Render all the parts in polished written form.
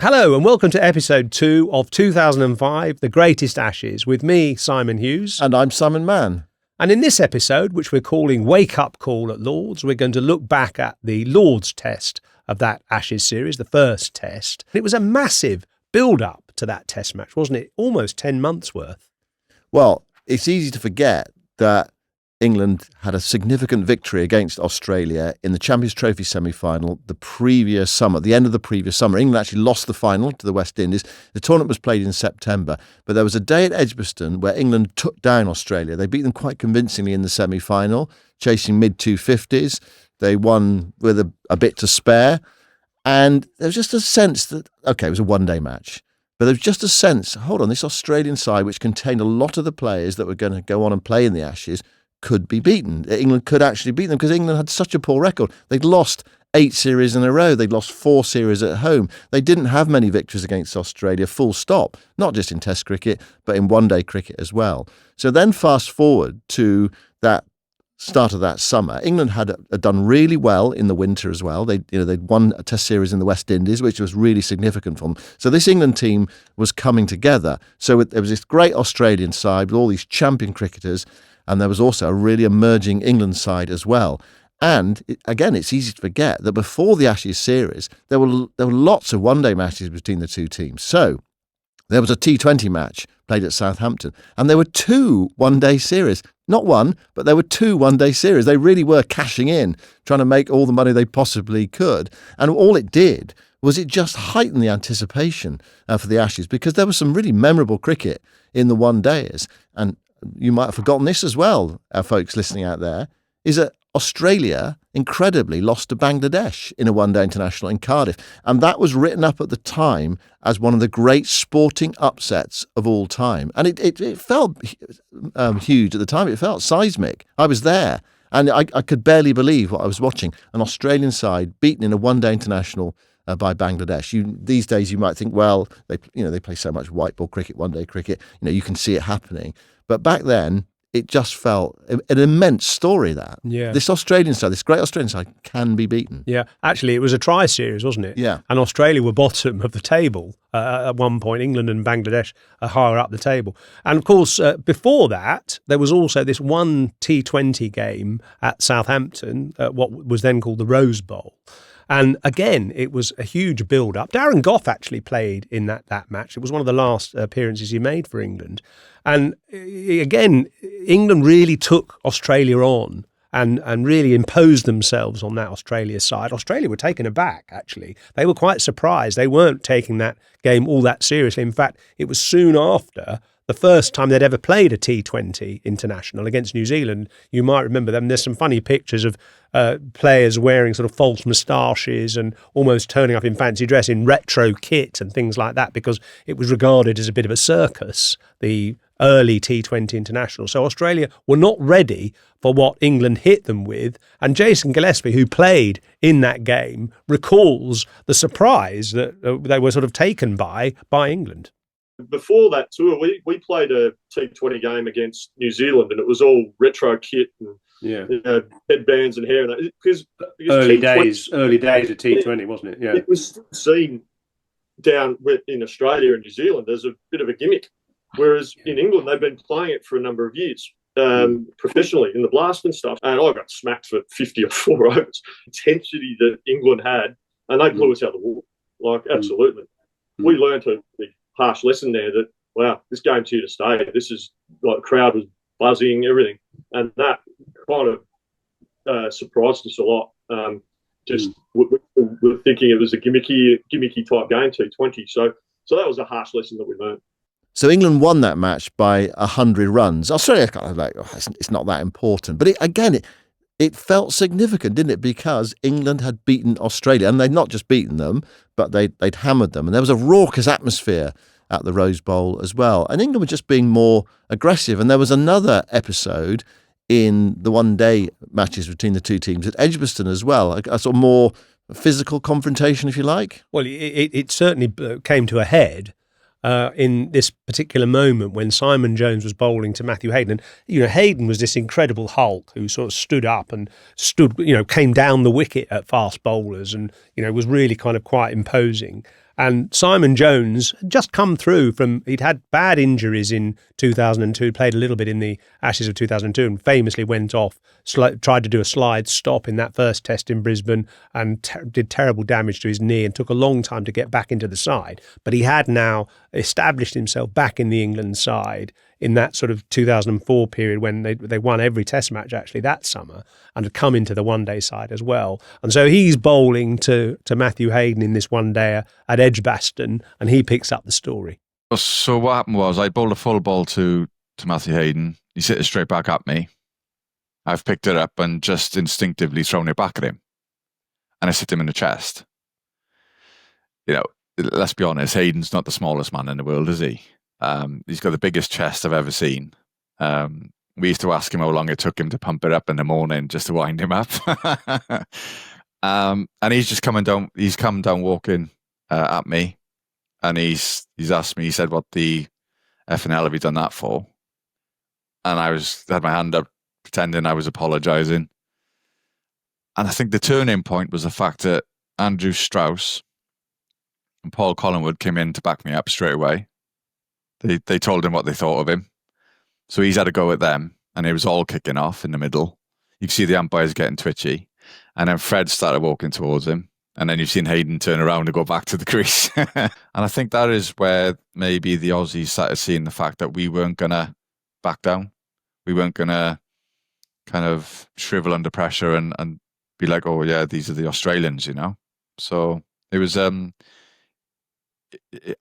Hello and welcome to episode 2 of 2005, The Greatest Ashes, with me, Simon Hughes. And I'm Simon Mann. And in this episode, which we're calling Wake Up Call at Lord's, we're going to look back at the Lord's test of that Ashes series, the first test. It was a massive build-up to that test match, wasn't it? Almost 10 months worth. Well, it's easy to forget that England had a significant victory against Australia in the Champions Trophy semi-final the previous summer, the end of the previous summer. England actually lost the final to the West Indies. The tournament was played in September, but there was a day at Edgbaston where England took down Australia. They beat them quite convincingly in the semi-final, chasing mid-250s. They won with a bit to spare. And there was just a sense that, okay, it was a one-day match. But there was just a sense, hold on, this Australian side, which contained a lot of the players that were going to go on and play in the Ashes, could be beaten. England could actually beat them because England had such a poor record. They'd lost 8 series in a row. They'd lost 4 series at home. They didn't have many victories against Australia, full stop, not just in Test cricket, but in one-day cricket as well. So then fast forward to that start of that summer. England had done really well in the winter as well. They'd won a Test series in the West Indies, which was really significant for them. So this England team was coming together. So there was this great Australian side with all these champion cricketers, and there was also a really emerging England side as well. And again, it's easy to forget that before the Ashes series, there were lots of one-day matches between the two teams. So there was a T20 match played at Southampton, and there were 2 one-day series. Not one, but there were 2 one-day series. They really were cashing in, trying to make all the money they possibly could. And all it did was it just heightened the anticipation for the Ashes, because there was some really memorable cricket in the one-days. And you might have forgotten this as well, our folks listening out there, is that Australia incredibly lost to Bangladesh in a one-day international in Cardiff. And that was written up at the time as one of the great sporting upsets of all time. And it felt huge at the time. It felt seismic. I was there, and I could barely believe what I was watching. An Australian side beaten in a one-day international by Bangladesh. These days you might think, well, they play so much white ball cricket, one-day cricket. You can see it happening. But back then, it just felt an immense story that this Australian side, this great Australian side, can be beaten. Yeah, actually, it was a tri-series, wasn't it? Yeah. And Australia were bottom of the table at one point. England and Bangladesh are higher up the table. And of course, before that, there was also this one T20 game at Southampton, what was then called the Rose Bowl. And again, it was a huge build-up. Darren Gough actually played in that match. It was one of the last appearances he made for England. And again, England really took Australia on and really imposed themselves on that Australia side. Australia were taken aback, actually. They were quite surprised. They weren't taking that game all that seriously. In fact, it was soon after the first time they'd ever played a T20 international against New Zealand. You might remember them. There's some funny pictures of players wearing sort of false moustaches and almost turning up in fancy dress in retro kit and things like that, because it was regarded as a bit of a circus, the early T20 international. So Australia were not ready for what England hit them with. And Jason Gillespie, who played in that game, recalls the surprise that they were sort of taken by England. Before that tour, we played a T20 game against New Zealand, and it was all retro kit and headbands and hair. And because early days of T20, wasn't it? Yeah, it was seen down in Australia and New Zealand as a bit of a gimmick, whereas in England they've been playing it for a number of years professionally in the blast and stuff. And I got smacked for 50 or 4 overs. Intensity that England had, and they blew us out of the water. Absolutely. We learned a harsh lesson there that, wow, this game's here to stay. This is like, the crowd was buzzing, everything. And that kind of surprised us a lot. We were thinking it was a gimmicky type game, T20. So that was a harsh lesson that we learned. So England won that match by 100 runs. Australia kind of it's not that important. But it felt significant, didn't it? Because England had beaten Australia, and they'd not just beaten them, but they'd hammered them. And there was a raucous atmosphere at the Rose Bowl as well. And England were just being more aggressive. And there was another episode in the one-day matches between the two teams at Edgbaston as well, a sort of more physical confrontation, if you like. Well, it certainly came to a head in this particular moment when Simon Jones was bowling to Matthew Hayden. And, Hayden was this incredible hulk who sort of stood up and came down the wicket at fast bowlers and, was really kind of quite imposing. And Simon Jones had just come through he'd had bad injuries in 2002, played a little bit in the Ashes of 2002 and famously went off, tried to do a slide stop in that first test in Brisbane and did terrible damage to his knee and took a long time to get back into the side. But he had now established himself back in the England side in that sort of 2004 period when they won every test match actually that summer and had come into the one-day side as well. And so he's bowling to Matthew Hayden in this one-day at Edgbaston, and he picks up the story. So what happened was I bowled a full ball to Matthew Hayden. He hit it straight back at me. I've picked it up and just instinctively thrown it back at him. And I hit him in the chest. Let's be honest, Hayden's not the smallest man in the world, is he? He's got the biggest chest I've ever seen. We used to ask him how long it took him to pump it up in the morning just to wind him up. And he's just come down walking at me. And he's asked me, he said, what the effing hell have you done that for? And I had my hand up pretending I was apologising. And I think the turning point was the fact that Andrew Strauss and Paul Collingwood came in to back me up straight away. They told him what they thought of him. So he's had a go at them, and it was all kicking off in the middle. You can see the umpires getting twitchy. And then Fred started walking towards him. And then you've seen Hayden turn around and go back to the crease. And I think that is where maybe the Aussies started seeing the fact that we weren't going to back down. We weren't going to kind of shrivel under pressure and be like, oh, yeah, these are the Australians, So it was, I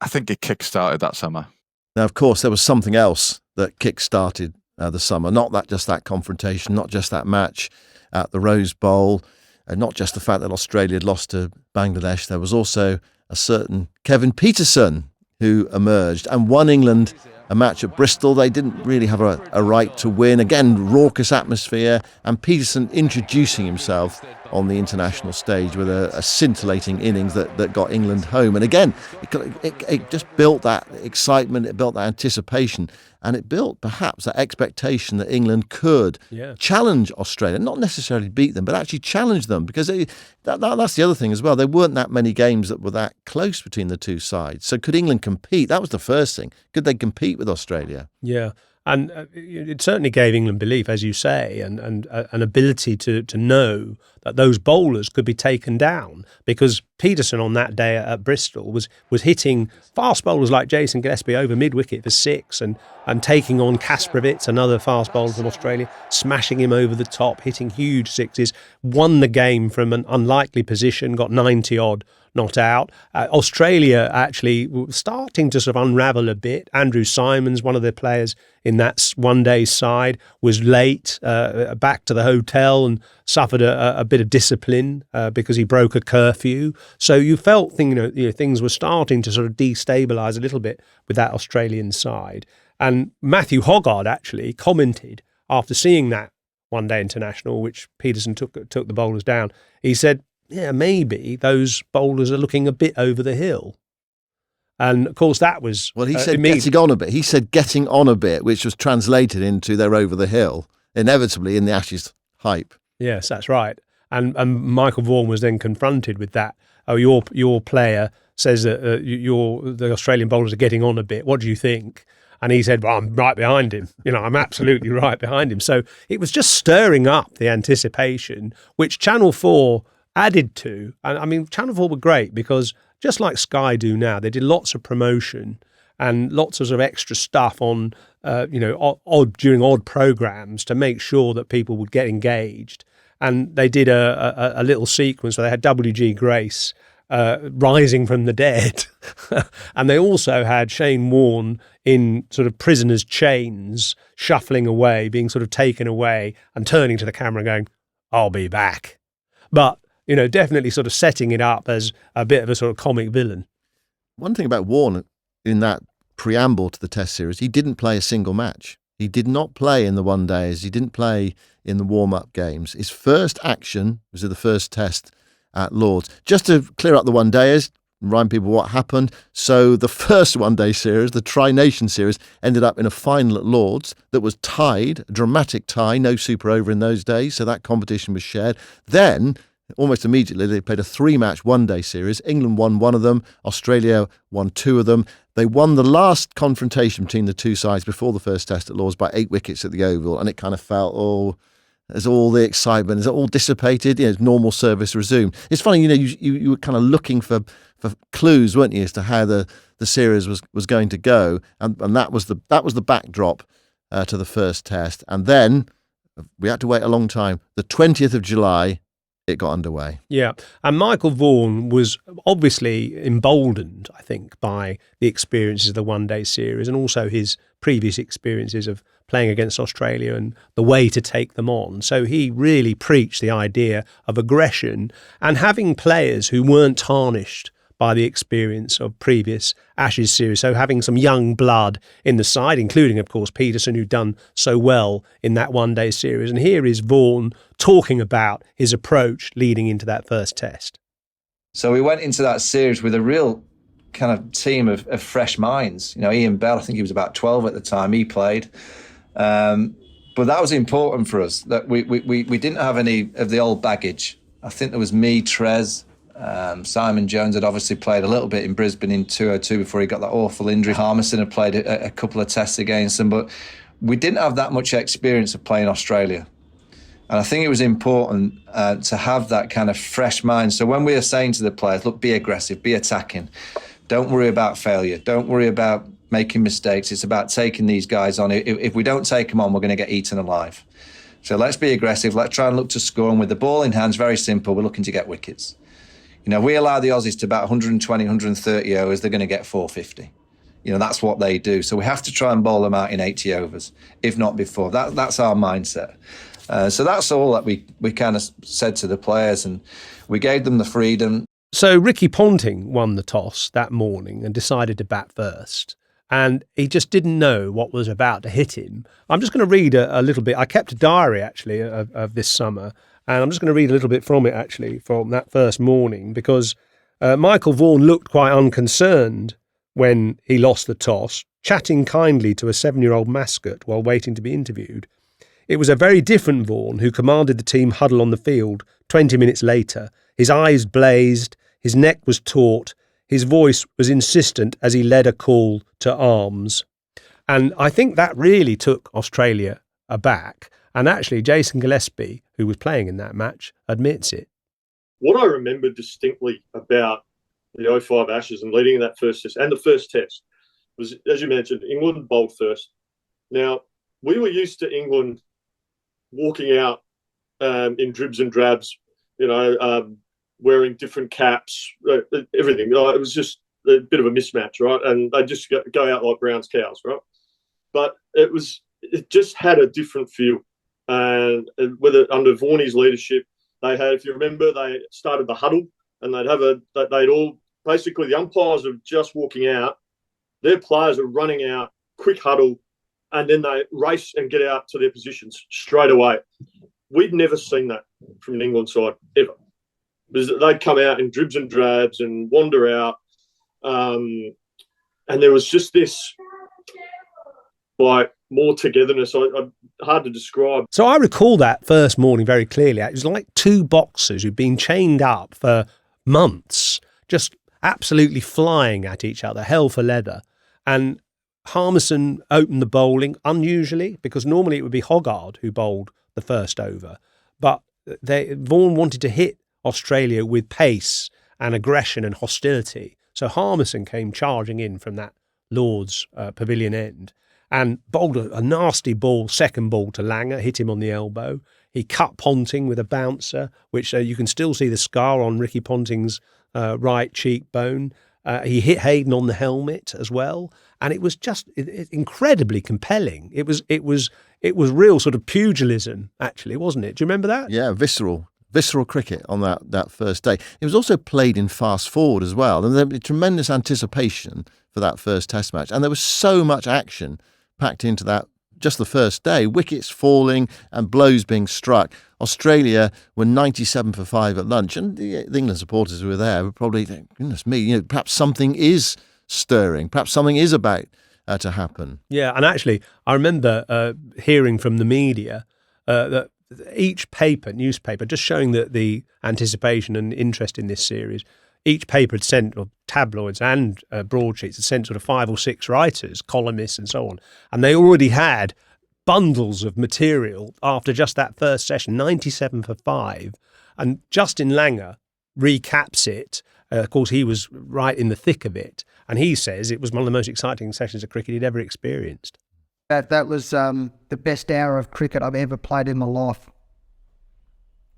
think it kick-started that summer. Now, of course, there was something else that kick-started the summer. Not just that confrontation, not just that match at the Rose Bowl, and not just the fact that Australia had lost to Bangladesh. There was also a certain Kevin Pietersen who emerged and won England a match at Bristol. They didn't really have a right to win. Again, raucous atmosphere, and Peterson introducing himself on the international stage with a scintillating innings that got England home. And again, it just built that excitement, it built that anticipation, and it built perhaps that expectation that England could challenge Australia, not necessarily beat them, but actually challenge them, because that's the other thing as well. There weren't that many games that were that close between the two sides. So could England compete? That was the first thing. Could they compete with Australia? Yeah. And it certainly gave England belief, as you say, and an ability to know that those bowlers could be taken down, because Peterson on that day at Bristol was hitting fast bowlers like Jason Gillespie over mid-wicket for 6 and taking on Kasparowicz, another fast bowler from Australia, smashing him over the top, hitting huge sixes, won the game from an unlikely position, got 90-odd not out. Australia actually starting to sort of unravel a bit. Andrew Symonds, one of the players in that one-day side, was late back to the hotel and suffered a bit of discipline because he broke a curfew. So you felt things were starting to sort of destabilise a little bit with that Australian side. And Matthew Hoggard actually commented after seeing that one-day international, which Peterson took the bowlers down. He said, yeah, maybe those bowlers are looking a bit over the hill. And of course that was... Well, he said getting on a bit. He said getting on a bit, which was translated into they're over the hill, inevitably in the Ashes hype. Yes, that's right. And Michael Vaughan was then confronted with that. Oh, your player says that the Australian bowlers are getting on a bit. What do you think? And he said, well, I'm right behind him. I'm absolutely right behind him. So it was just stirring up the anticipation, which Channel 4 added to. And I mean, Channel 4 were great because just like Sky do now, they did lots of promotion and lots of sort of extra stuff on, during odd programs to make sure that people would get engaged. And they did a little sequence where they had W.G. Grace rising from the dead. And they also had Shane Warne in sort of prisoner's chains, shuffling away, being sort of taken away and turning to the camera going, I'll be back. But definitely sort of setting it up as a bit of a sort of comic villain. One thing about Warne in that preamble to the Test series, he didn't play a single match. He did not play in the one-days. He didn't play in the warm-up games. His first action was at the first Test at Lord's. Just to clear up the one-dayers, remind people what happened. So the first one-day series, the Tri-Nation series, ended up in a final at Lord's that was tied, a dramatic tie, no super over in those days, so that competition was shared. Then almost immediately, they played a 3-match one-day series. England won one of them. Australia won 2 of them. They won the last confrontation between the two sides before the first test at Lord's by 8 wickets at the Oval, and it kind of felt, as all the excitement, is it all dissipated? Normal service resumed. It's funny, you were kind of looking for clues, weren't you, as to how the series was going to go, and that was the backdrop to the first test, and then we had to wait a long time. The 20th of July, it got underway. Yeah, and Michael Vaughan was obviously emboldened, I think, by the experiences of the one-day series and also his previous experiences of playing against Australia and the way to take them on. So he really preached the idea of aggression and having players who weren't tarnished by the experience of previous Ashes series. So having some young blood in the side, including, of course, Peterson, who'd done so well in that one-day series. And here is Vaughan talking about his approach leading into that first test. So we went into that series with a real kind of team of fresh minds. Ian Bell, I think he was about 12 at the time, he played. But that was important for us, that we didn't have any of the old baggage. I think there was me, Trez, Simon Jones had obviously played a little bit in Brisbane in 2002 before he got that awful injury. Harmison had played a couple of tests against them, but we didn't have that much experience of playing Australia. And I think it was important to have that kind of fresh mind. So when we are saying to the players, look, be aggressive, be attacking, don't worry about failure, don't worry about making mistakes, it's about taking these guys on. If we don't take them on, we're going to get eaten alive. So let's be aggressive, let's try and look to score, and with the ball in hands, very simple, we're looking to get wickets. We allow the Aussies to about 120, 130 overs, they're going to get 450. That's what they do. So we have to try and bowl them out in 80 overs, if not before. That's our mindset. So that's all that we kind of said to the players, and we gave them the freedom. So Ricky Ponting won the toss that morning and decided to bat first. And he just didn't know what was about to hit him. I'm just going to read a little bit. I kept a diary, actually, of this summer. And I'm just going to read a little bit from it, actually, from that first morning, because Michael Vaughan looked quite unconcerned when he lost the toss, chatting kindly to a 7-year-old mascot while waiting to be interviewed. It was a very different Vaughan who commanded the team huddle on the field 20 minutes later. His eyes blazed, his neck was taut, his voice was insistent as he led a call to arms. And I think that really took Australia aback. And actually, Jason Gillespie, who was playing in that match, admits it. What I remember distinctly about the 05 Ashes and leading that first test and the first test was, as you mentioned, England bowled first. Now, we were used to England walking out in dribs and drabs, wearing different caps, everything. It was just a bit of a mismatch, right? And they just go out like Brown's cows, right? But it just had a different feel. And whether under Vaughan's leadership, they had, if you remember, they started the huddle, and they'd all, basically the umpires are just walking out, their players are running out, quick huddle, and then they race and get out to their positions straight away. We'd never seen that from an England side, ever. Because they'd come out in dribs and drabs and wander out, and there was just this, more togetherness. Hard to describe. So I recall that first morning very clearly. It was like 2 boxers who'd been chained up for months, just absolutely flying at each other, hell for leather. And Harmison opened the bowling, unusually, because normally it would be Hoggard who bowled the first over. But Vaughan wanted to hit Australia with pace and aggression and hostility. So Harmison came charging in from that Lord's pavilion end and bowled a nasty ball, second ball to Langer, hit him on the elbow. He cut Ponting with a bouncer, which you can still see the scar on Ricky Ponting's right cheekbone. He hit Hayden on the helmet as well, and it was just incredibly compelling. It was real sort of pugilism, actually, wasn't it? Do you remember that? Yeah, visceral cricket on that first day. It was also played in fast forward as well, and there was tremendous anticipation for that first Test match, and there was so much action packed into that. Just the first day, wickets falling and blows being struck. Australia were 97 for 5 at lunch, and the England supporters who were there were probably thinking, goodness me, perhaps something is stirring, perhaps something is about to happen. Yeah, and actually, I remember hearing from the media that each newspaper, just showing the anticipation and interest in this series, each paper had sent, or tabloids and broadsheets, had sent sort of 5 or 6 writers, columnists and so on. And they already had bundles of material after just that first session, 97 for 5. And Justin Langer recaps it. Of course, he was right in the thick of it. And he says it was one of the most exciting sessions of cricket he'd ever experienced. That was the best hour of cricket I've ever played in my life.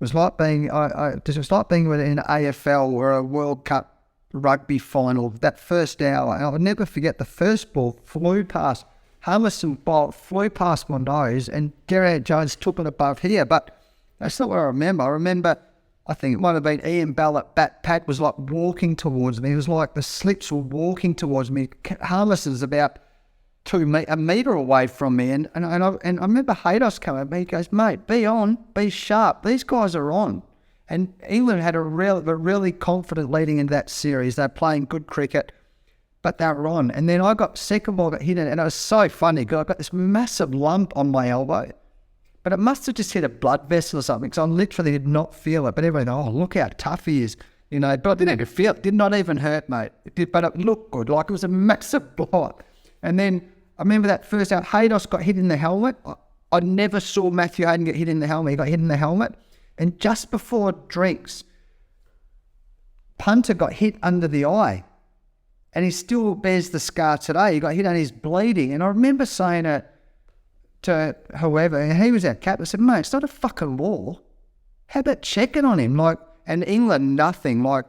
It was like being in AFL or a World Cup rugby final. That first hour, I'll never forget the first ball flew past. Harmison ball flew past my nose, and Geraint Jones took it above here. But that's not what I remember. I remember, I think it might have been Ian Bell at bat. Pat was like walking towards me. It was like the slips were walking towards me. Harmison's about a metre away from me, and I remember Haydos coming at me. He goes, "Mate, be on, be sharp. These guys are on." And England had a really confident leading into that series. They're playing good cricket, but they were on. And then I got second ball, got hit, and it was so funny because I got this massive lump on my elbow, but it must have just hit a blood vessel or something. So I literally did not feel it. But everyone, oh, look how tough he is, you know. But I didn't even feel it. Did not even hurt, mate. It did, but it looked good. Like it was a massive blow up. And then I remember that first out, Haydos got hit in the helmet. I never saw Matthew Hayden get hit in the helmet. He got hit in the helmet. And just before drinks, Punter got hit under the eye. And he still bears the scar today. He got hit and he's bleeding. And I remember saying it to whoever, and he was our captain. I said, "Mate, it's not a fucking war. How about checking on him?" Like, and England, nothing. Like,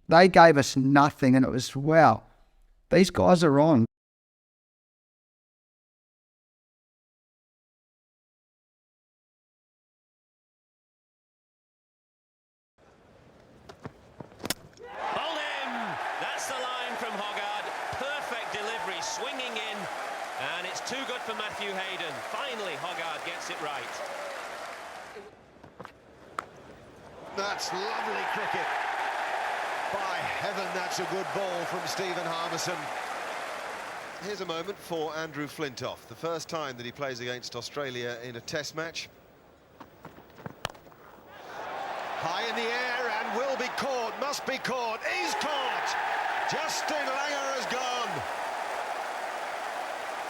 they gave us nothing. And it was, wow, these guys are on. That's lovely cricket. By heaven, that's a good ball from Stephen Harmison. Here's a moment for Andrew Flintoff, the first time that he plays against Australia in a test match. High in the air and will be caught, must be caught, is caught! Justin Langer has gone.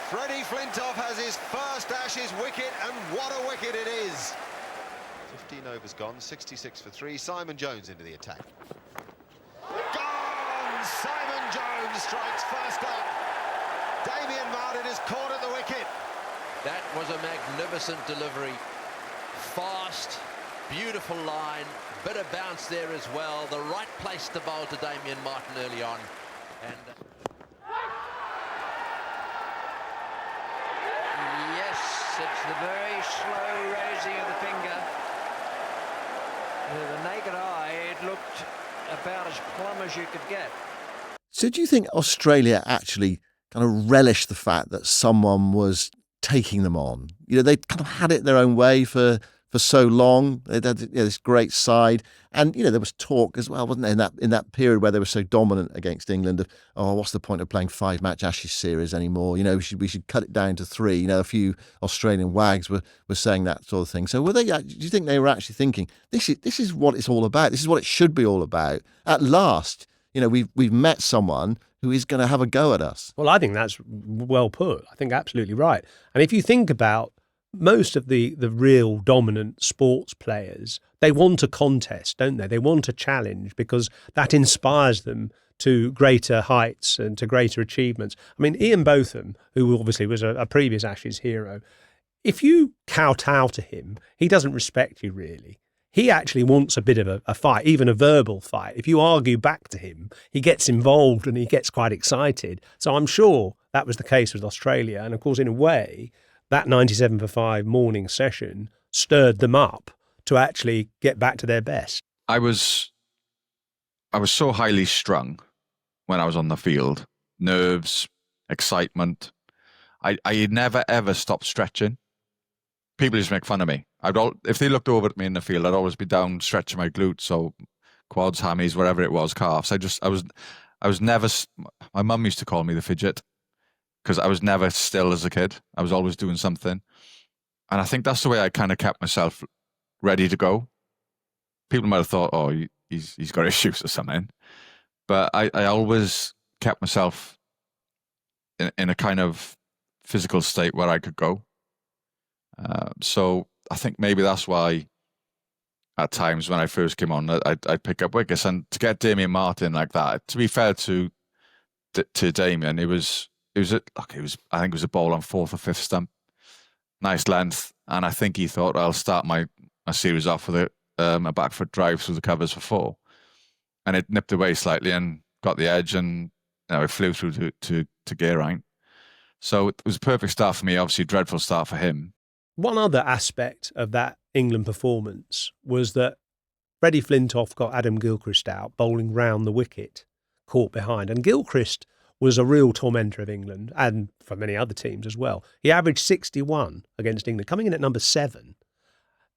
Freddie Flintoff has his first Ashes wicket, and what a wicket it is! 15 overs gone, 66 for 3. Simon Jones into the attack. Gone! Simon Jones strikes first up. Damien Martin is caught at the wicket. That was a magnificent delivery. Fast, beautiful line, bit of bounce there as well. The right place to bowl to Damien Martin early on. And yes, it's the very slow raising of the finger. With the naked eye, it looked about as plumb as you could get. So do you think Australia actually kind of relished the fact that someone was taking them on? You know, they kind of had it their own way for so long. They had this great side. And, you know, there was talk as well, wasn't there, in that period where they were so dominant against England of, oh, what's the point of playing 5-match Ashes series anymore? You know, we should cut it down to 3. You know, a few Australian wags were saying that sort of thing. So do you think they were actually thinking, this is what it's all about? This is what it should be all about. At last, you know, we've met someone who is going to have a go at us. Well, I think that's well put. I think absolutely right. And if you think about most of the real dominant sports players, they want a contest, don't they? They want a challenge because that inspires them to greater heights and to greater achievements. I mean, Ian Botham, who obviously was a previous Ashes hero, if you kowtow to him, he doesn't respect you really. He actually wants a bit of a fight, even a verbal fight. If you argue back to him, he gets involved and he gets quite excited. So I'm sure that was the case with Australia. And of course, in a way, that 97 for 5 morning session stirred them up to actually get back to their best. I was so highly strung when I was on the field. Nerves, excitement. I never, ever stopped stretching. People used to make fun of me. If they looked over at me in the field, I'd always be down stretching my glutes, so quads, hammies, whatever it was, calves. I was never, my mum used to call me the fidget because I was never still as a kid. I was always doing something. And I think that's the way I kind of kept myself ready to go. People might have thought, oh, he's got issues or something. But I always kept myself in a kind of physical state where I could go. So I think maybe that's why at times when I first came on, I'd pick up wickets. And to get Damien Martin like that, to be fair to Damien, I think it was a ball on fourth or fifth stump. Nice length. And I think he thought, I'll start my series off with a back foot drive through the covers for 4. And it nipped away slightly and got the edge, and it flew through to Geraint. So it was a perfect start for me, obviously dreadful start for him. One other aspect of that England performance was that Freddie Flintoff got Adam Gilchrist out, bowling round the wicket, caught behind. And Gilchrist was a real tormentor of England, and for many other teams as well. He averaged 61 against England, coming in at number 7.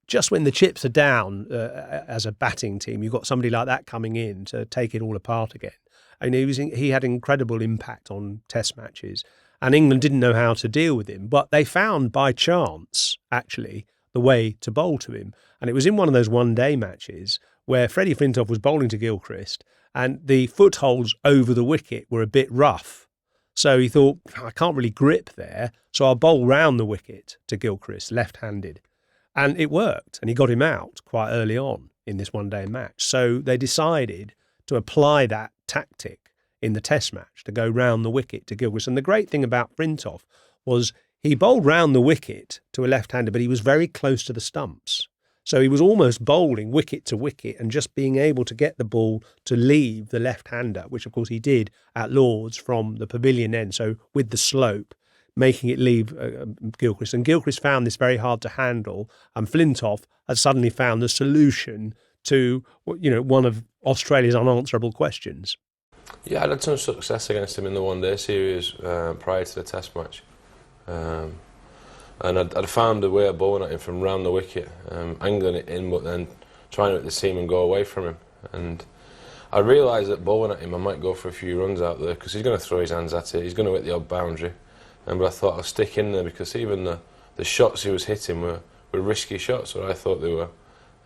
Just when the chips are down as a batting team, you've got somebody like that coming in to take it all apart again. And he had incredible impact on test matches. And England didn't know how to deal with him, but they found by chance, actually, the way to bowl to him. And it was in one of those one-day matches where Freddie Flintoff was bowling to Gilchrist, and the footholds over the wicket were a bit rough. So he thought, I can't really grip there, so I'll bowl round the wicket to Gilchrist, left-handed. And it worked, and he got him out quite early on in this one-day match. So they decided to apply that tactic in the test match, to go round the wicket to Gilchrist. And the great thing about Flintoff was he bowled round the wicket to a left-hander, but he was very close to the stumps. So he was almost bowling wicket to wicket and just being able to get the ball to leave the left-hander, which of course he did at Lord's from the pavilion end, so with the slope, making it leave Gilchrist. And Gilchrist found this very hard to handle, and Flintoff had suddenly found the solution to one of Australia's unanswerable questions. Yeah, I'd had some success against him in the one-day series prior to the test match. And I'd found a way of bowling at him from round the wicket, angling it in, but then trying to hit the seam and go away from him. And I realised that bowling at him, I might go for a few runs out there, because he's going to throw his hands at it, he's going to hit the odd boundary. But I thought I'll stick in there, because even the shots he was hitting were risky shots, or I thought they were.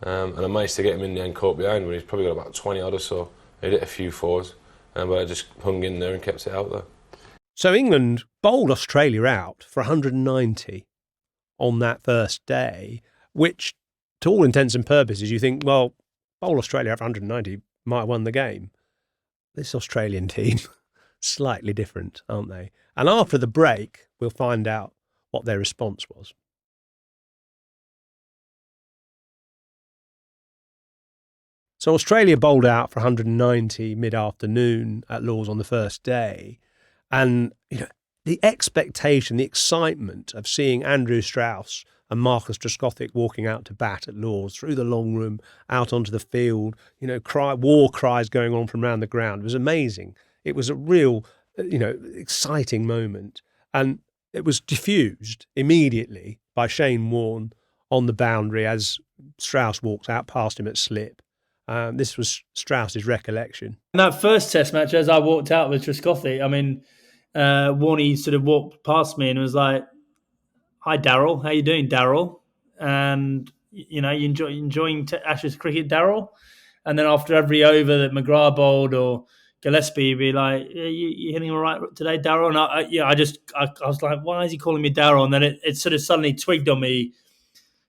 And I managed to get him in the end caught behind, where he's probably got about 20 odd or so. He hit a few 4s, but I just hung in there and kept it out there. So England bowled Australia out for 190 on that first day, which, to all intents and purposes, you think, well, bowl Australia out for 190 might have won the game. This Australian team, slightly different, aren't they? And after the break, we'll find out what their response was. So Australia bowled out for 190 mid-afternoon at Lord's on the first day. And, the expectation, the excitement of seeing Andrew Strauss and Marcus Trescothick walking out to bat at Lord's, through the long room, out onto the field, war cries going on from around the ground, was amazing. It was a real, exciting moment. And it was diffused immediately by Shane Warne on the boundary as Strauss walks out past him at slip. This was Strauss's recollection. In that first test match, as I walked out with Trescothick, Warney sort of walked past me and was like, "Hi, Darryl. How you doing, Darryl?" And, you enjoying Ashes cricket, Darryl? And then after every over that McGrath bowled or Gillespie, he'd be like, you hitting all right today, Darryl? And I was like, why is he calling me Darryl? And then it sort of suddenly twigged on me.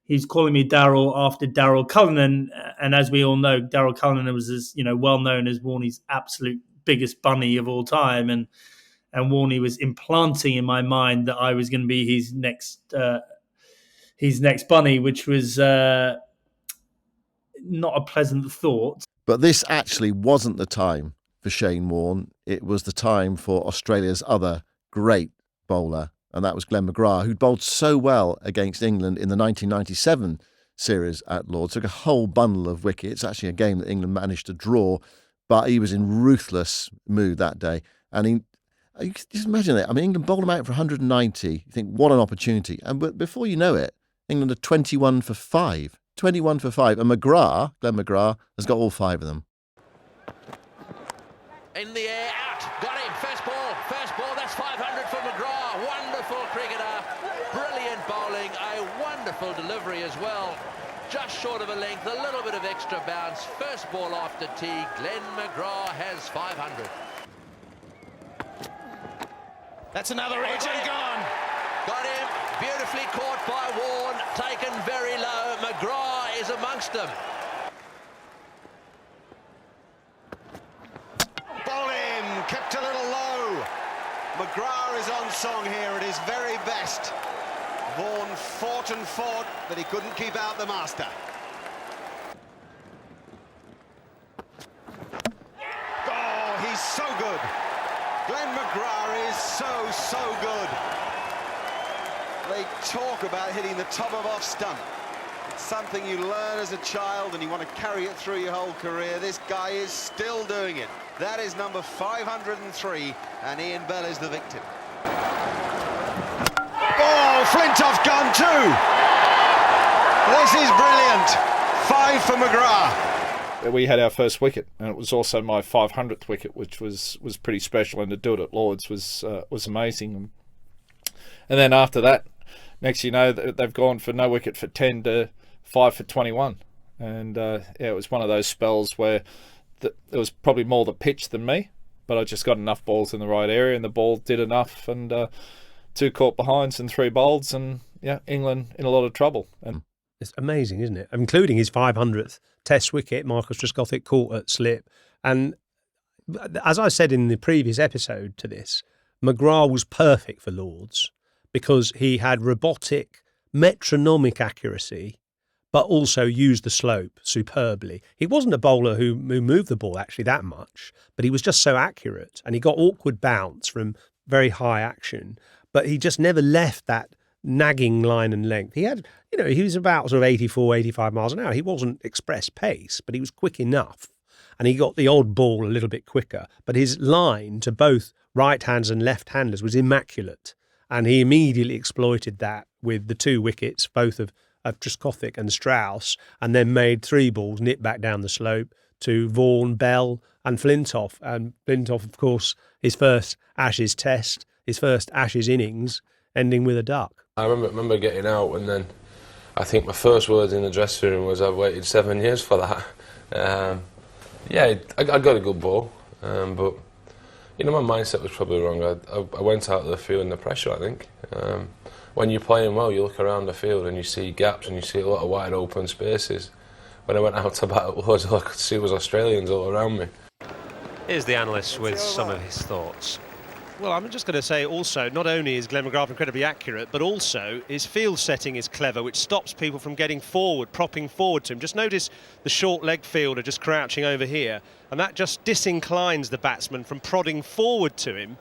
He's calling me Darryl after Darryl Cullinan, and as we all know, Darryl Cullinan was as well known as Warney's absolute biggest bunny of all time, and Warney was implanting in my mind that I was going to be his next bunny, which was not a pleasant thought. But this actually wasn't the time for Shane Warne. It was the time for Australia's other great bowler, and that was Glenn McGrath, who'd bowled so well against England in the 1997 series at Lord's. Took a whole bundle of wickets, actually a game that England managed to draw, but he was in ruthless mood that day. And you can just imagine it. England bowled him out for 190. You think, what an opportunity. And before you know it, England are 21 for 5. 21 for 5. And Glenn McGrath, has got all 5 of them. In the air, out, got him, first ball, that's 500 for McGrath, wonderful cricketer, brilliant bowling, a wonderful delivery as well. just short of a length, a little bit of extra bounce. First ball after tee, Glenn McGrath has 500. That's another edge and gone. Got him, beautifully caught by Vaughan, taken very low. McGrath is amongst them. Ball in, kept a little low. McGrath is on song here at his very best. Vaughan fought and fought, but he couldn't keep out the master. Oh, he's so good. Glenn McGrath is so good. They talk about hitting the top of off stump. It's something you learn as a child and you want to carry it through your whole career. This guy is still doing it. That is number 503, and Ian Bell is the victim. Oh, Flintoff gone too. This is brilliant. 5 for McGrath. We had our first wicket, and it was also my 500th wicket, which was pretty special, and to do it at Lords was amazing. And then after that, next you know, they've gone for no wicket for 10 to 5 for 21, and it was one of those spells where it was probably more the pitch than me, but I just got enough balls in the right area, and the ball did enough, and 2 caught behinds and 3 bowls, and England in a lot of trouble. And it's amazing, isn't it? Including his 500th Test wicket, Marcus Trescothick caught at slip. And as I said in the previous episode to this, McGrath was perfect for Lords because he had robotic, metronomic accuracy, but also used the slope superbly. He wasn't a bowler who moved the ball actually that much, but he was just so accurate, and he got awkward bounce from very high action, but he just never left that nagging line and length. He had, he was about sort of 84, 85 miles an hour. He wasn't express pace, but he was quick enough, and he got the odd ball a little bit quicker, but his line to both right-handers and left-handers was immaculate, and he immediately exploited that with the 2 wickets, both of Trescothick and Strauss, and then made 3 balls nip back down the slope to Vaughan, Bell and Flintoff. And Flintoff, of course, his first Ashes Test, his first Ashes innings, ending with a duck. I remember getting out, and then I think my first words in the dressing room was, I've waited 7 years for that. I got a good ball, but my mindset was probably wrong. I went out of the field under pressure, I think. When you're playing well, you look around the field and you see gaps and you see a lot of wide open spaces. When I went out to bat at Lords, all I could see was Australians all around me. Here's the analyst with some of his thoughts. Well, I'm just going to say also, not only is Glenn McGrath incredibly accurate, but also his field setting is clever, which stops people from getting forward, propping forward to him. Just notice the short leg fielder just crouching over here, and that just disinclines the batsman from prodding forward to him.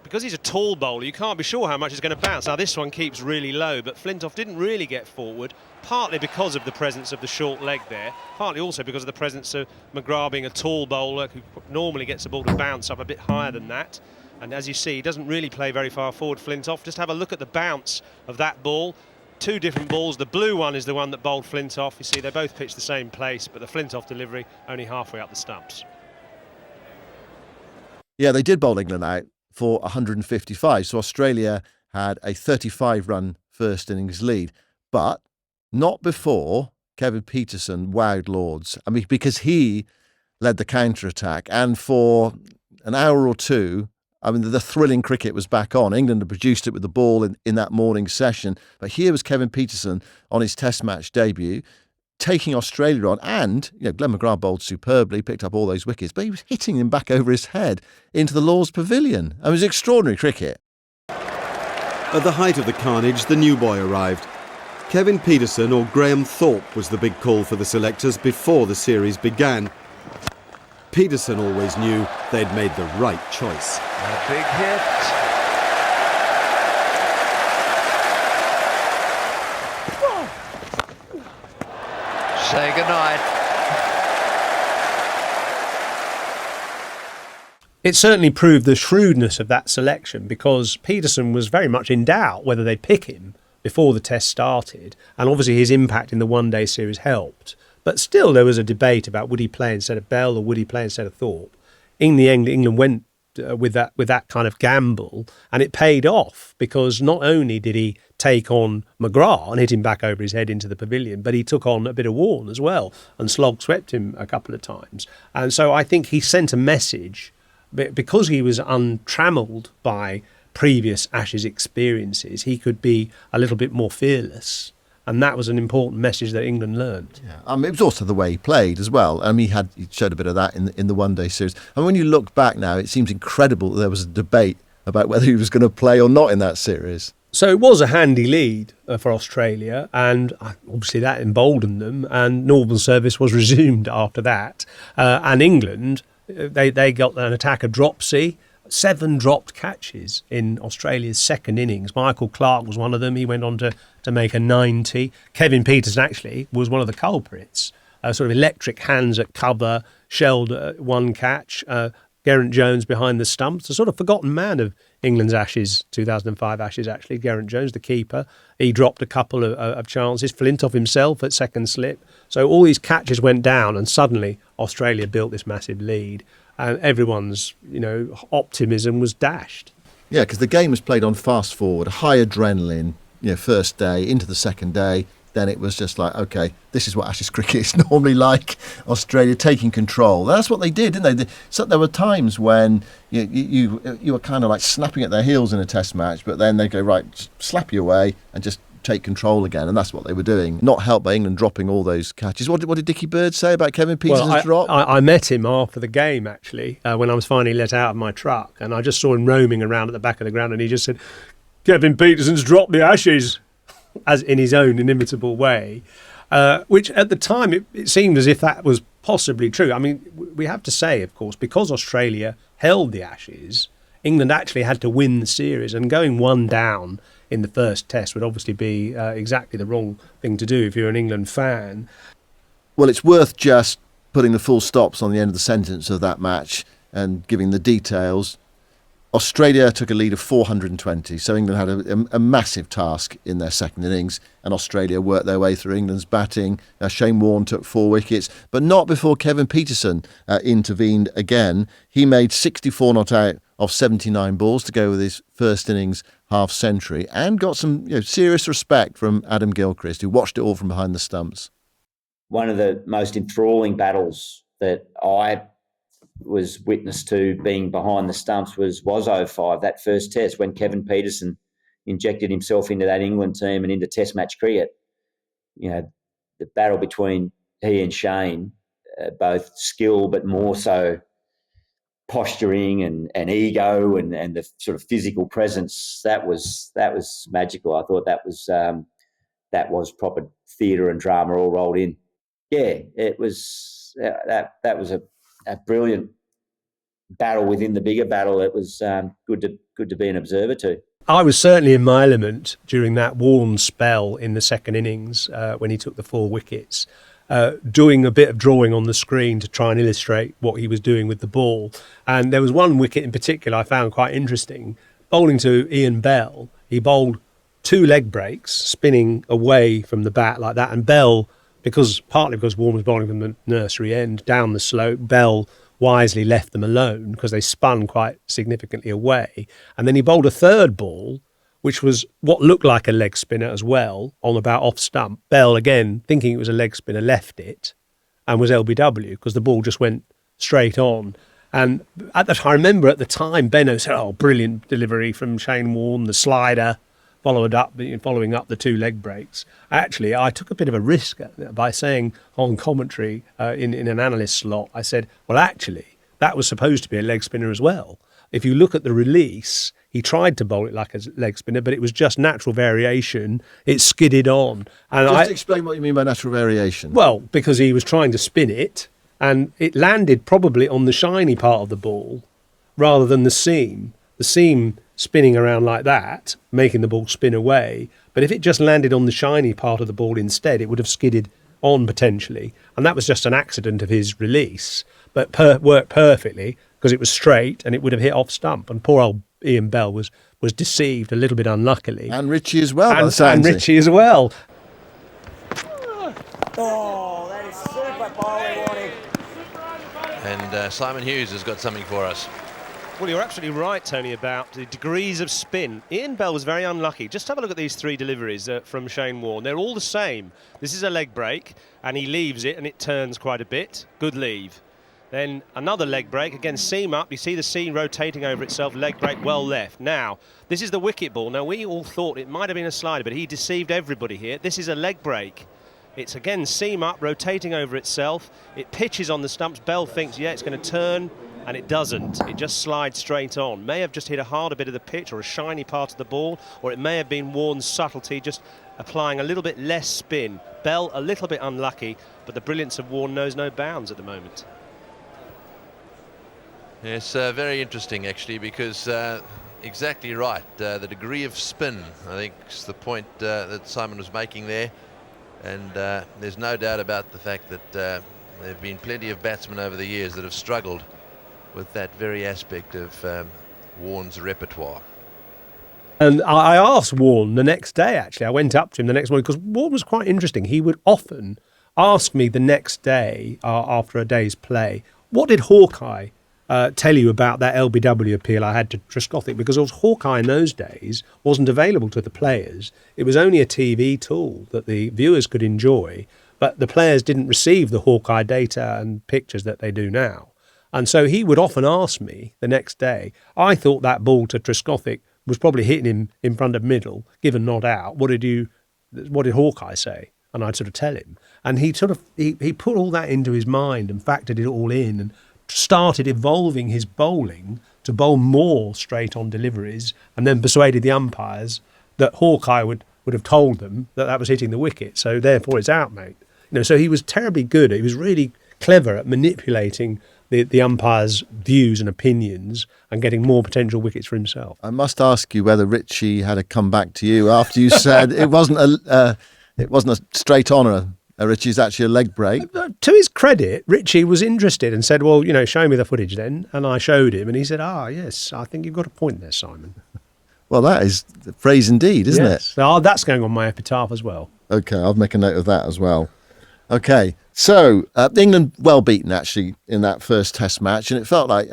Because he's a tall bowler, you can't be sure how much it's going to bounce. Now, this one keeps really low, but Flintoff didn't really get forward, partly because of the presence of the short leg there, partly also because of the presence of McGrath being a tall bowler who normally gets the ball to bounce up a bit higher than that. And as you see, he doesn't really play very far forward, Flintoff. Just have a look at the bounce of that ball. 2 different balls. The blue one is the one that bowled Flintoff. You see, they both pitched the same place, but the Flintoff delivery only halfway up the stumps. Yeah, they did bowl England out for 155. So Australia had a 35-run first innings lead, but not before Kevin Pietersen wowed Lords. I mean, because he led the counterattack, and for an hour or two, I mean, the thrilling cricket was back on. England had produced it with the ball in that morning session, but here was Kevin Pietersen on his Test match debut, taking Australia on, and Glenn McGrath bowled superbly, picked up all those wickets, but he was hitting them back over his head into the Lords Pavilion. It was extraordinary cricket. At the height of the carnage, the new boy arrived. Kevin Pietersen, or Graham Thorpe, was the big call for the selectors before the series began. Peterson always knew they'd made the right choice. A big hit. Say goodnight. It certainly proved the shrewdness of that selection, because Peterson was very much in doubt whether they'd pick him before the Test started, and obviously his impact in the one-day series helped. But still there was a debate about would he play instead of Bell or would he play instead of Thorpe. In the end, England went with that kind of gamble, and it paid off, because not only did he take on McGrath and hit him back over his head into the pavilion, but he took on a bit of Vaughan as well and swept him a couple of times. And so I think he sent a message, because he was untrammelled by previous Ashes experiences, he could be a little bit more fearless. And that was an important message that England learned. Yeah. It was also the way he played as well. He showed a bit of that in the one-day series. And when you look back now, it seems incredible that there was a debate about whether he was going to play or not in that series. So it was a handy lead for Australia, and obviously that emboldened them, and Northern service was resumed after that. And England, they got an attack of dropsy. 7 dropped catches in Australia's second innings. Michael Clarke was one of them. He went on to make a 90. Kevin Pietersen actually was one of the culprits. Sort of electric hands at cover, shelled one catch. Geraint Jones behind the stumps. A sort of forgotten man of England's Ashes, 2005 Ashes actually. Geraint Jones, the keeper. He dropped a couple of chances. Flintoff himself at second slip. So all these catches went down, and suddenly Australia built this massive lead. And everyone's, optimism was dashed. Yeah, because the game was played on fast forward, high adrenaline, first day, into the second day. Then it was just like, okay, this is what Ashes cricket is normally like. Australia taking control. That's what they did, didn't they? So there were times when you were kind of like snapping at their heels in a test match, but then they go, right, slap you away and just take control again, and that's what they were doing. Not helped by England dropping all those catches. What did Dickie Bird say about Kevin Pietersen's drop? I met him after the game, actually, when I was finally let out of my truck, and I just saw him roaming around at the back of the ground, and he just said, Kevin Pietersen's dropped the Ashes, as in his own inimitable way, which at the time it seemed as if that was possibly true. I mean, we have to say, of course, because Australia held the Ashes, England actually had to win the series, and going one down in the first test would obviously be exactly the wrong thing to do if you're an England fan. Well, it's worth just putting the full stops on the end of the sentence of that match and giving the details. Australia took a lead of 420, so England had a massive task in their second innings, and Australia worked their way through England's batting. Shane Warne took 4 wickets, but not before Kevin Pietersen intervened again. He made 64 not out of 79 balls to go with his first innings half-century, and got some serious respect from Adam Gilchrist, who watched it all from behind the stumps. One of the most enthralling battles that I was witness to being behind the stumps was 05, that first test when Kevin Pietersen injected himself into that England team and into test match cricket. The battle between he and Shane, both skill but more so posturing and ego and the sort of physical presence, that was magical. I thought that was proper theatre and drama all rolled in. Yeah, it was that was a brilliant battle within the bigger battle. It was good to be an observer to. I was certainly in my element during that Vaughan spell in the second innings when he took the 4 wickets, doing a bit of drawing on the screen to try and illustrate what he was doing with the ball. And there was one wicket in particular I found quite interesting. Bowling to Ian Bell, he bowled 2 leg breaks, spinning away from the bat like that. And Bell, partly because Vaughan was bowling from the nursery end down the slope, Bell wisely left them alone because they spun quite significantly away. And then he bowled a third ball, which was what looked like a leg spinner as well, on about off stump. Bell, again, thinking it was a leg spinner, left it and was LBW because the ball just went straight on. And I remember at the time, Benno said, "Oh, brilliant delivery from Shane Warne, the slider, following up the 2 leg breaks." Actually, I took a bit of a risk by saying on commentary in an analyst slot, I said, well, actually, that was supposed to be a leg spinner as well. If you look at the release, he tried to bowl it like a leg spinner, but it was just natural variation. It skidded on. And Just explain what you mean by natural variation. Well, because he was trying to spin it, and it landed probably on the shiny part of the ball rather than the seam. The seam spinning around like that, making the ball spin away. But if it just landed on the shiny part of the ball instead, it would have skidded on potentially. And that was just an accident of his release, but worked perfectly because it was straight and it would have hit off stump. And poor old Ian Bell was deceived a little bit unluckily. And Richie as well. And Richie as well. Oh, that is super bowling, Warnie. And Simon Hughes has got something for us. Well, you're absolutely right, Tony, about the degrees of spin. Ian Bell was very unlucky. Just have a look at these 3 deliveries from Shane Warne. They're all the same. This is a leg break, and he leaves it, and it turns quite a bit. Good leave. Then another leg break, again, seam up. You see the seam rotating over itself, leg break, well left. Now, this is the wicket ball. Now, we all thought it might have been a slider, but he deceived everybody here. This is a leg break. It's, again, seam up, rotating over itself. It pitches on the stumps. Bell thinks, yeah, it's going to turn, and it doesn't. It just slides straight on. May have just hit a harder bit of the pitch or a shiny part of the ball, or it may have been Warne's subtlety, just applying a little bit less spin. Bell a little bit unlucky, but the brilliance of Warne knows no bounds at the moment. Yes, very interesting actually, because exactly right. The degree of spin, I think, is the point that Simon was making there. And there's no doubt about the fact that there have been plenty of batsmen over the years that have struggled with that very aspect of Warne's repertoire. And I asked Warne the next day, actually. I went up to him the next morning because Warne was quite interesting. He would often ask me the next day, after a day's play, what did Hawkeye tell you about that LBW appeal I had to Trescothick? Because of course, Hawkeye in those days wasn't available to the players. It was only a TV tool that the viewers could enjoy, but the players didn't receive the Hawkeye data and pictures that they do now. And so he would often ask me the next day, I thought that ball to Trescothick was probably hitting him in front of middle, given not out. What did Hawkeye say? And I'd sort of tell him. And he put all that into his mind and factored it all in and started evolving his bowling to bowl more straight on deliveries, and then persuaded the umpires that Hawkeye would have told them that was hitting the wicket. So therefore it's out, mate. So he was terribly good. He was really clever at manipulating the umpires' views and opinions and getting more potential wickets for himself. I must ask you whether Richie had to come back to you after you said it wasn't a straight on. Richie's actually a leg break. To his credit, Richie was interested and said, well, show me the footage then. And I showed him and he said, yes, I think you've got a point there, Simon. Well, that is the phrase indeed, isn't it? Oh, that's going on my epitaph as well. Okay, I'll make a note of that as well. Okay, so England well beaten actually in that first Test match, and it felt like,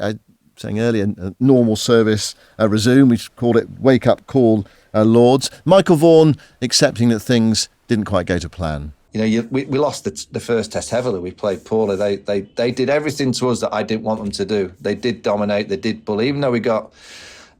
saying earlier, normal service resumed. We called it wake up call, Lords. Michael Vaughan accepting that things didn't quite go to plan. We lost the first Test heavily. We played poorly. They did everything to us that I didn't want them to do. They did dominate. They did bully, even though we got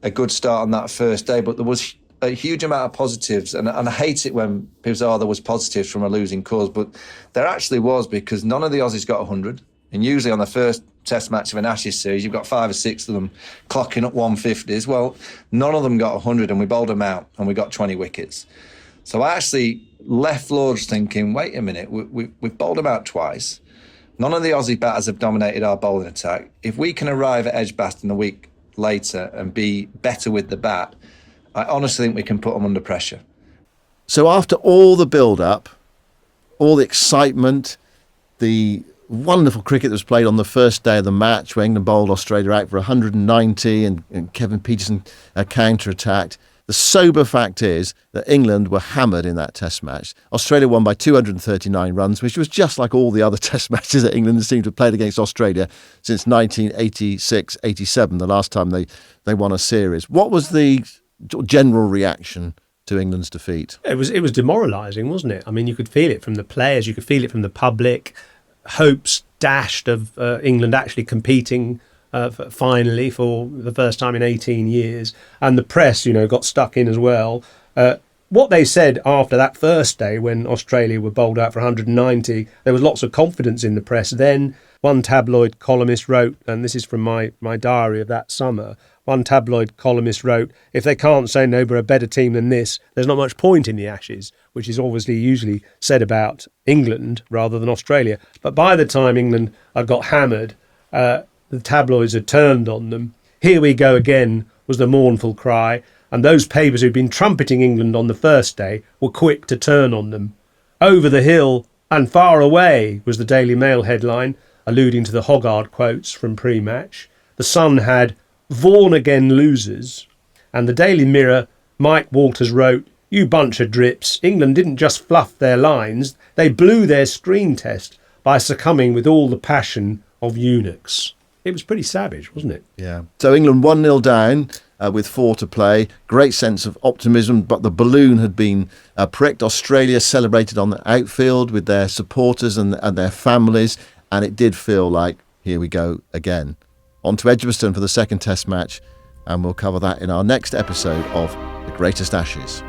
a good start on that first day. But there was a huge amount of positives, and I hate it when people say, there was positives from a losing cause, but there actually was, because none of the Aussies got 100, and usually on the first Test match of an Ashes series, you've got 5 or 6 of them clocking up 150s. Well, none of them got 100, and we bowled them out, and we got 20 wickets. So I actually left Lords thinking, wait a minute, we've bowled them out twice. None of the Aussie batters have dominated our bowling attack. If we can arrive at Edgbaston a week later and be better with the bat, I honestly think we can put them under pressure. So after all the build-up, all the excitement, the wonderful cricket that was played on the first day of the match, where England bowled Australia out for 190 and Kevin Pietersen counter-attacked, the sober fact is that England were hammered in that Test match. Australia won by 239 runs, which was just like all the other Test matches that England seemed to have played against Australia since 1986-87, the last time they won a series. What was the general reaction to England's defeat? It was demoralising, wasn't it? I mean, you could feel it from the players, you could feel it from the public. Hopes dashed of England actually competing finally for the first time in 18 years. And the press, got stuck in as well. What they said after that first day when Australia were bowled out for 190, there was lots of confidence in the press. Then one tabloid columnist wrote, and this is from my diary of that summer, one tabloid columnist wrote, if they can't say no, we're a better team than this, there's not much point in the Ashes, which is obviously usually said about England rather than Australia. But by the time England had got hammered, the tabloids had turned on them. Here we go again was the mournful cry, and those papers who'd been trumpeting England on the first day were quick to turn on them. Over the hill and far away was the Daily Mail headline, alluding to the Hoggard quotes from pre-match. The Sun had Vaughan again loses, and the Daily Mirror, Mike Walters wrote, you bunch of drips, England didn't just fluff their lines, they blew their screen test by succumbing with all the passion of eunuchs. It was pretty savage, wasn't it? Yeah. So England 1-0 down with 4 to play. Great sense of optimism, but the balloon had been pricked. Australia celebrated on the outfield with their supporters and their families, and it did feel like, here we go again. On to Edgbaston for the second Test match, and we'll cover that in our next episode of The Greatest Ashes.